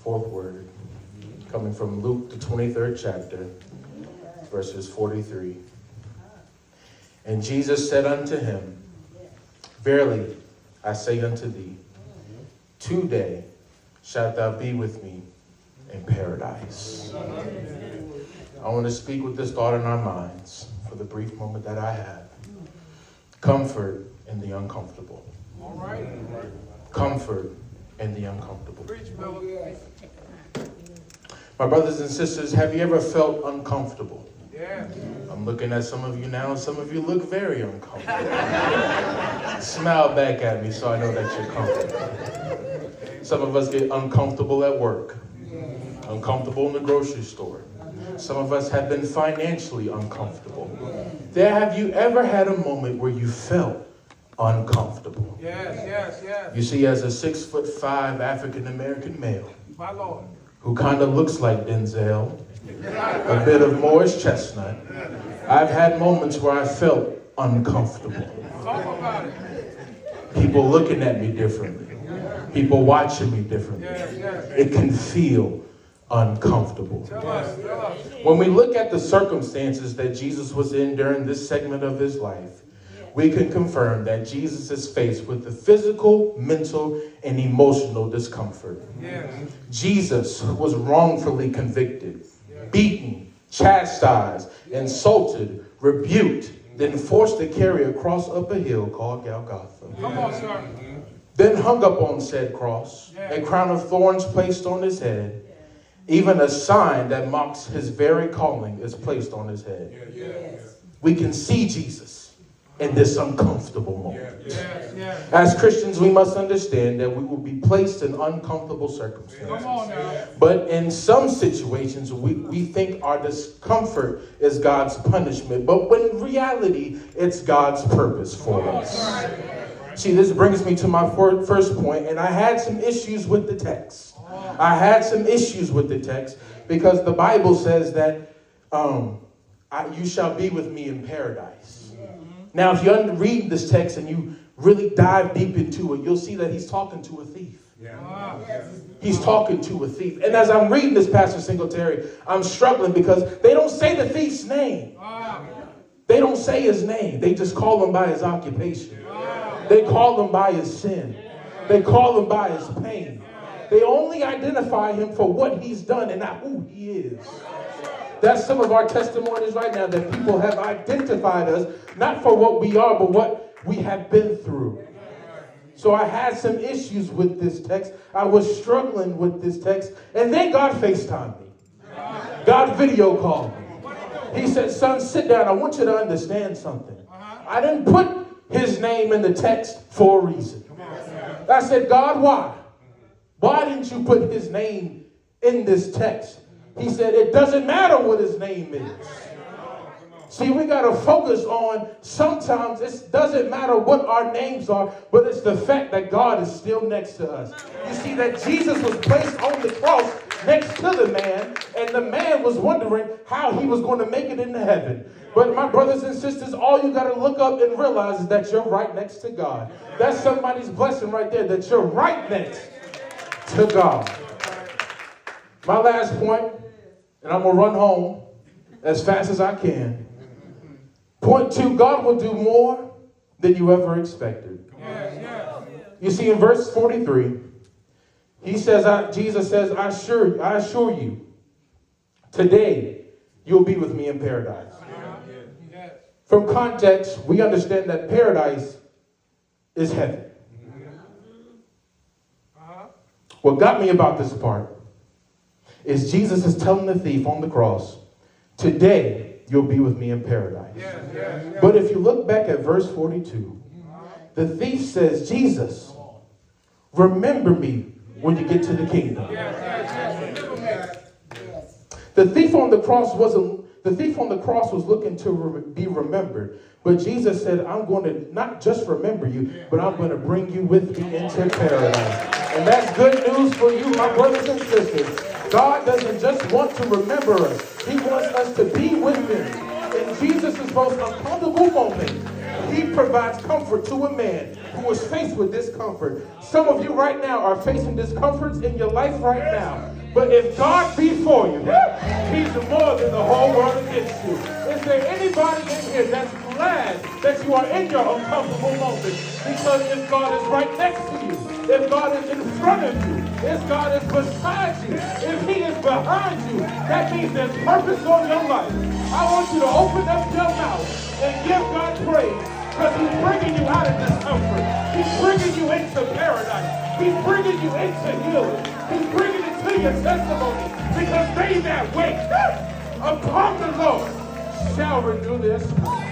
fourth word, coming from Luke, the 23rd chapter, verses 43. And Jesus said unto him, Verily I say unto thee, today shalt thou be with me in paradise. I want to speak with this thought in our minds for the brief moment that I have. Comfort in the uncomfortable. All right. Comfort in the uncomfortable. My brothers and sisters, have you ever felt uncomfortable? Yeah. I'm looking at some of you now, and some of you look very uncomfortable. Smile back at me so I know that you're comfortable. Some of us get uncomfortable at work, uncomfortable in the grocery store. Some of us have been financially uncomfortable. Have you ever had a moment where you felt uncomfortable? Yes. You see, as a 6'5" African-American male My Lord. who kind of looks like Denzel, a bit of Morris Chestnut, I've had moments where I felt uncomfortable. Talk about it. People looking at me differently. People watching me differently. Yes. It can feel uncomfortable. Tell us. When we look at the circumstances that Jesus was in during this segment of his life, we can confirm that Jesus is faced with the physical, mental, and emotional discomfort. Yes. Jesus was wrongfully convicted, beaten, chastised, insulted, rebuked, then forced to carry a cross up a hill called Golgotha. Come on, sir. Then hung up on said cross, a crown of thorns placed on his head, even a sign that mocks his very calling is placed on his head. Yes. We can see Jesus in this uncomfortable moment. Yes. As Christians, we must understand that we will be placed in uncomfortable circumstances. Come on now. But in some situations, we think our discomfort is God's punishment. But when in reality, it's God's purpose for us. See, this brings me to my first point, and I had some issues with the text. Because the Bible says that you shall be with me in paradise. Now, if you read this text and you really dive deep into it, you'll see that he's talking to a thief. He's talking to a thief. And as I'm reading this, Pastor Singletary, I'm struggling because they don't say the thief's name. They don't say his name. They just call him by his occupation. They call him by his sin. They call him by his pain. They only identify him for what he's done and not who he is. That's some of our testimonies right now, that people have identified us, not for what we are, but what we have been through. So I had some issues with this text. I was struggling with this text. And then God FaceTimed me. God video called me. He said, son, sit down. I want you to understand something. I didn't put his name in the text for a reason. I said, God, why? Why didn't you put his name in this text? He said, it doesn't matter what his name is. See, we got to focus on, sometimes it doesn't matter what our names are, but it's the fact that God is still next to us. You see that Jesus was placed on the cross next to the man, and the man was wondering how he was going to make it into heaven. But my brothers and sisters, all you got to look up and realize is that you're right next to God. That's somebody's blessing right there, that you're right next to God. My last point, and I'm going to run home as fast as I can. Point 2, God will do more than you ever expected. You see, in verse 43, Jesus says, I assure you, today you'll be with me in paradise. From context, we understand that paradise is heaven. What got me about this part is Jesus is telling the thief on the cross, today you'll be with me in paradise. But if you look back at verse 42, the thief says, Jesus, remember me when you get to the kingdom. The thief on the cross was looking to be remembered. But Jesus said, I'm going to not just remember you, but I'm going to bring you with me into paradise. And that's good news for you, my brothers and sisters. God doesn't just want to remember us. He wants us to be with him. In Jesus' most uncomfortable moment, He provides comfort to a man who is faced with discomfort. Some of you right now are facing discomforts in your life right now. But if God be for you, he's more than the whole world against you. Is there anybody in here that's glad that you are in your uncomfortable moment? Because if God is right next to you, if God is in front of you, if God is beside you, if he is behind you, that means there's purpose on your life. I want you to open up your mouth and give God praise, because he's bringing you out of discomfort. He's bringing you into paradise. He's bringing you into healing. He's bringing it to your testimony, because they that wait upon the Lord shall renew their strength.